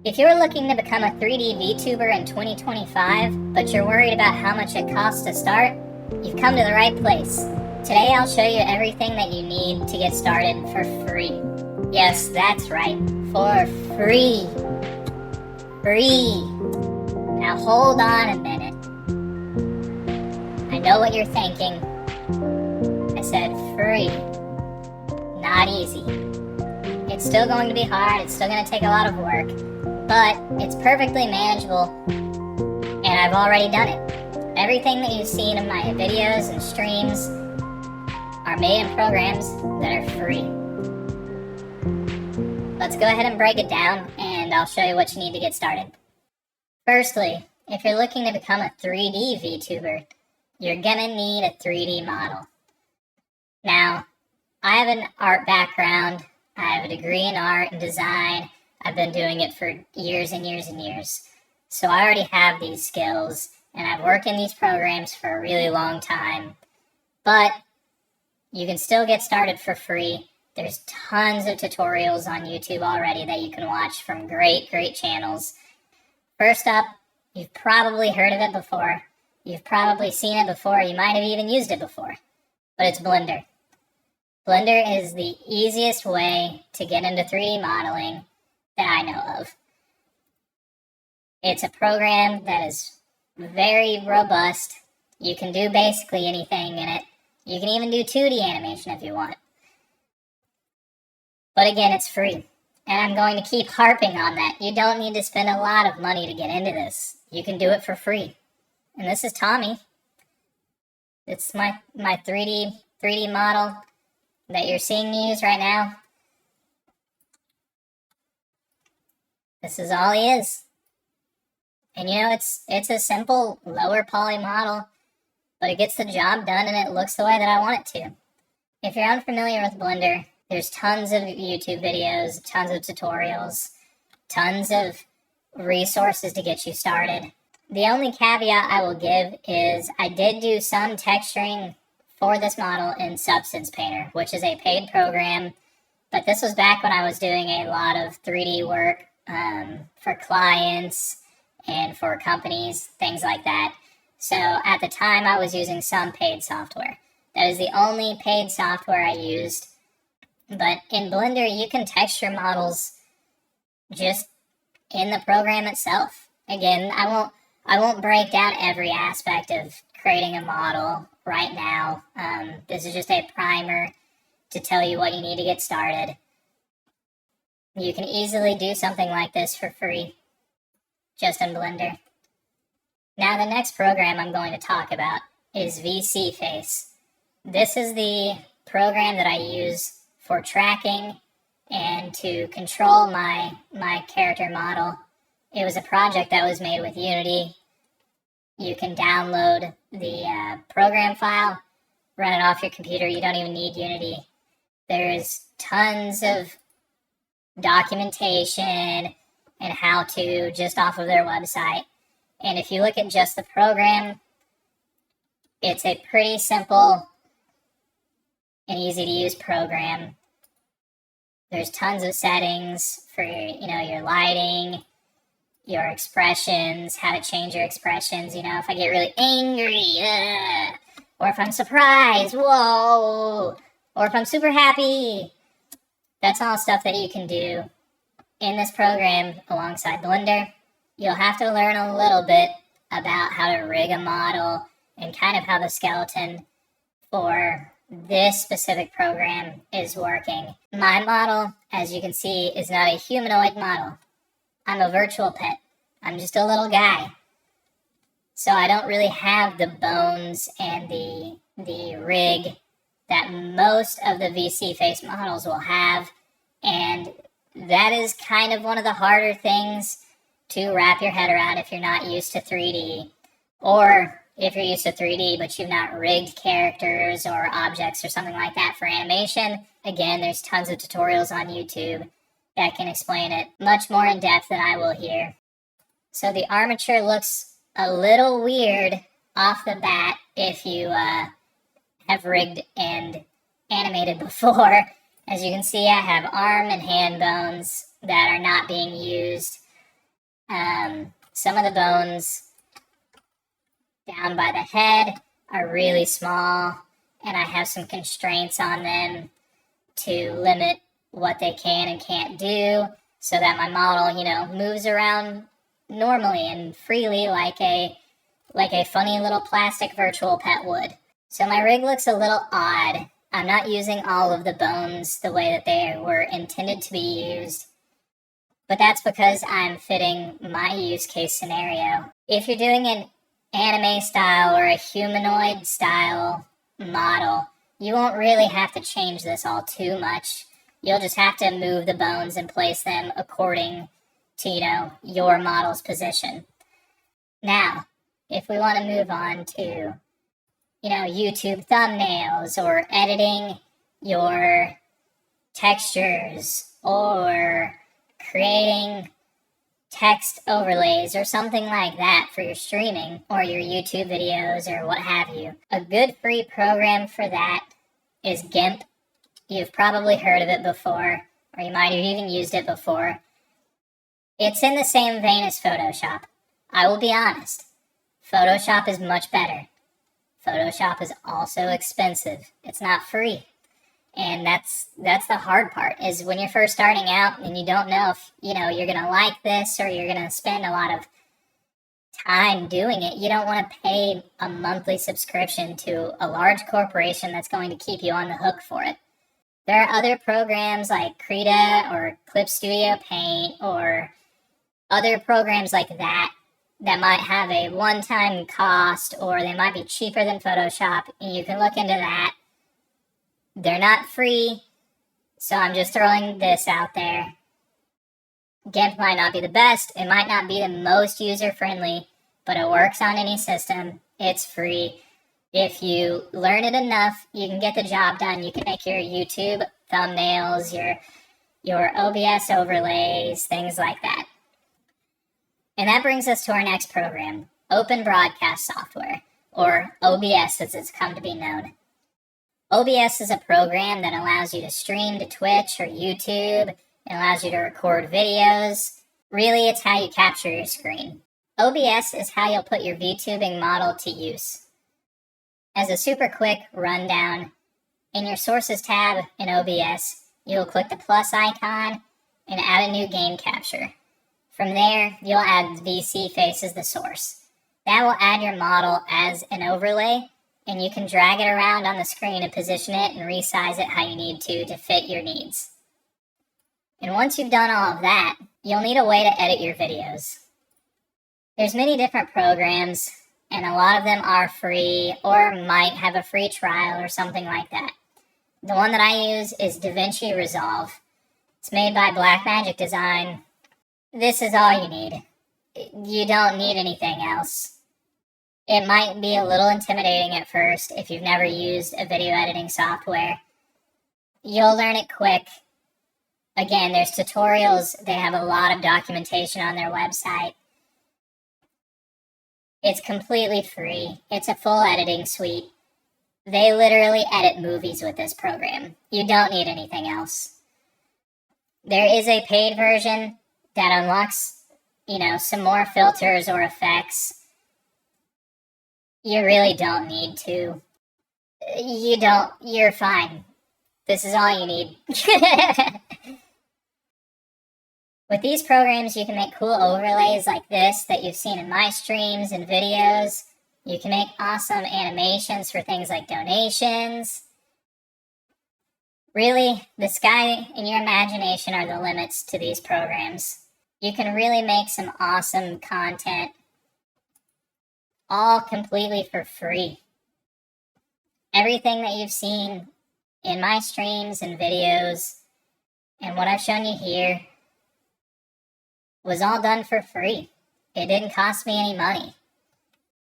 If you're looking to become a 3D VTuber in 2025, but you're worried about how much it costs to start, you've come to the right place. Today I'll show you everything that you need to get started for free. Yes, that's right, for free. Free. Now hold on a minute. I know what you're thinking. I said free, not easy. It's still going to be hard, it's still going to take a lot of work, but it's perfectly manageable, and I've already done it. Everything that you've seen in my videos and streams are made in programs that are free. Let's go ahead and break it down, and I'll show you what you need to get started. Firstly, if you're looking to become a 3D VTuber, you're gonna need a 3D model. Now, I have an art background, I have a degree in art and design. I've been doing it for years and years and years. So I already have these skills, and I've worked in these programs for a really long time. But you can still get started for free. There's tons of tutorials on YouTube already that you can watch from great channels. First up, you've probably heard of it before. You've probably seen it before. You might have even used it before. But it's Blender. Blender is the easiest way to get into 3D modeling that I know of. It's a program that is very robust. You can do basically anything in it. You can even do 2D animation if you want. But again, it's free. And I'm going to keep harping on that. You don't need to spend a lot of money to get into this. You can do it for free. And this is Tommy. It's my 3D model that you're seeing me use right now. This is all he is. And you know, it's a simple lower poly model, but it gets the job done and it looks the way that I want it to. If you're unfamiliar with Blender, there's tons of YouTube videos, tons of tutorials, tons of resources to get you started. The only caveat I will give is I did do some texturing for this model in Substance Painter, which is a paid program, but this was back when I was doing a lot of 3D work for clients and for companies, things like that. So at the time I was using some paid software. That is the only paid software I used. But in Blender, you can texture models just in the program itself. Again, I won't break down every aspect of creating a model right now. This is just a primer to tell you what you need to get started. You can easily do something like this for free, just in Blender. Now the next program I'm going to talk about is VseeFace. This is the program that I use for tracking and to control my character model. It was a project that was made with Unity. You can download the program file, run it off your computer. You don't even need Unity. There's tons of documentation and how to just off of their website. And if you look at just the program, it's a pretty simple and easy to use program. There's tons of settings for your lighting, your expressions, how to change your expressions. You know, if I get really angry, or if I'm surprised, whoa, or if I'm super happy. That's all stuff that you can do in this program alongside Blender. You'll have to learn a little bit about how to rig a model and kind of how the skeleton for this specific program is working. My model, as you can see, is not a humanoid model. I'm a virtual pet. I'm just a little guy. So I don't really have the bones and the rig that most of the VseeFace models will have, and that is kind of one of the harder things to wrap your head around if you're not used to 3D, or if you're used to 3D but you've not rigged characters or objects or something like that for animation. Again, there's tons of tutorials on YouTube that can explain it much more in depth than I will here. So the armature looks a little weird off the bat if you have rigged and animated before. As you can see, I have arm and hand bones that are not being used. Some of the bones down by the head are really small, and I have some constraints on them to limit what they can and can't do so that my model, moves around normally and freely like a funny little plastic virtual pet would. So my rig looks a little odd. I'm not using all of the bones the way that they were intended to be used, but that's because I'm fitting my use case scenario. If you're doing an anime style or a humanoid style model, you won't really have to change this all too much. You'll just have to move the bones and place them according to, your model's position. Now, if we want to move on to, YouTube thumbnails or editing your textures or creating text overlays or something like that for your streaming or your YouTube videos or what have you, a good free program for that is G.I.M.P. You've probably heard of it before, or you might have even used it before. It's in the same vein as Photoshop. I will be honest, Photoshop is much better. Photoshop is also expensive. It's not free. And that's the hard part, is when you're first starting out and you don't know if, you're going to like this or you're going to spend a lot of time doing it. You don't want to pay a monthly subscription to a large corporation that's going to keep you on the hook for it. There are other programs like Krita or Clip Studio Paint or other programs like that might have a one-time cost, or they might be cheaper than Photoshop, and you can look into that. They're not free, so I'm just throwing this out there. G.I.M.P might not be the best, it might not be the most user-friendly, but it works on any system. It's free. If you learn it enough, you can get the job done. You can make your YouTube thumbnails, your OBS overlays, things like that. And that brings us to our next program, Open Broadcast Software, or OBS as it's come to be known. OBS is a program that allows you to stream to Twitch or YouTube. It allows you to record videos. Really, it's how you capture your screen. OBS is how you'll put your VTubing model to use. As a super quick rundown, in your Sources tab in OBS, you'll click the plus icon and add a new game capture. From there, you'll add VseeFace as the source. That will add your model as an overlay, and you can drag it around on the screen and position it and resize it how you need to fit your needs. And once you've done all of that, you'll need a way to edit your videos. There's many different programs, and a lot of them are free or might have a free trial or something like that. The one that I use is DaVinci Resolve. It's made by Blackmagic Design. This is all you need. You don't need anything else. It might be a little intimidating at first if you've never used a video editing software. You'll learn it quick. Again, there's tutorials. They have a lot of documentation on their website. It's completely free. It's a full editing suite. They literally edit movies with this program. You don't need anything else. There is a paid version that unlocks, some more filters or effects. You really don't need to. You're fine. This is all you need. With these programs, you can make cool overlays like this that you've seen in my streams and videos. You can make awesome animations for things like donations. Really, the sky and your imagination are the limits to these programs. You can really make some awesome content, all completely for free. Everything that you've seen in my streams and videos and what I've shown you here was all done for free. It didn't cost me any money.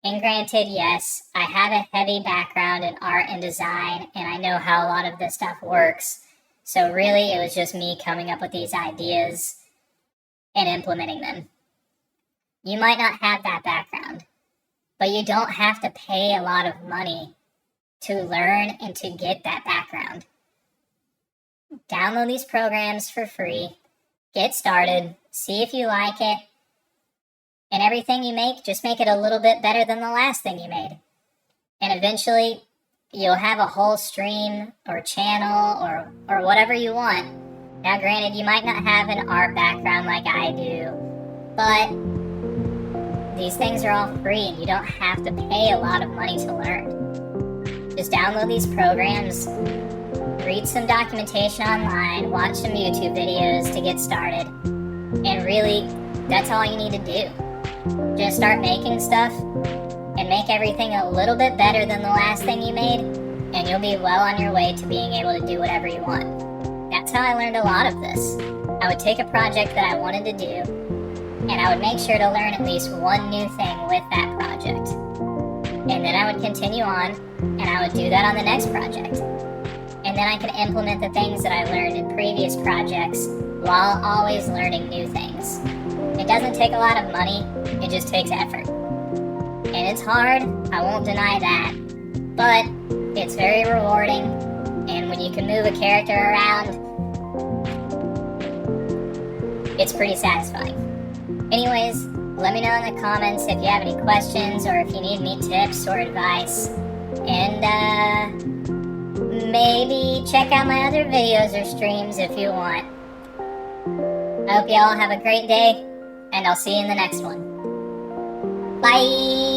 And granted, yes, I have a heavy background in art and design, and I know how a lot of this stuff works. So really, it was just me coming up with these ideas and implementing them. You might not have that background, but you don't have to pay a lot of money to learn and to get that background. Download these programs for free, get started, see if you like it, And everything you make, just make it a little bit better than the last thing you made. And eventually, you'll have a whole stream or channel or whatever you want. Now granted, you might not have an art background like I do, but these things are all free and you don't have to pay a lot of money to learn. Just download these programs, read some documentation online, watch some YouTube videos to get started, and really, that's all you need to do. Just start making stuff and make everything a little bit better than the last thing you made, and you'll be well on your way to being able to do whatever you want. That's how I learned a lot of this. I would take a project that I wanted to do, and I would make sure to learn at least one new thing with that project. And then I would continue on, and I would do that on the next project. And then I could implement the things that I learned in previous projects while always learning new things. It doesn't take a lot of money, it just takes effort. And it's hard, I won't deny that, but it's very rewarding, and when you can move a character around, it's pretty satisfying. Anyways, let me know in the comments if you have any questions or if you need any tips or advice, and maybe check out my other videos or streams if you want. I hope you all have a great day, and I'll see you in the next one. Bye!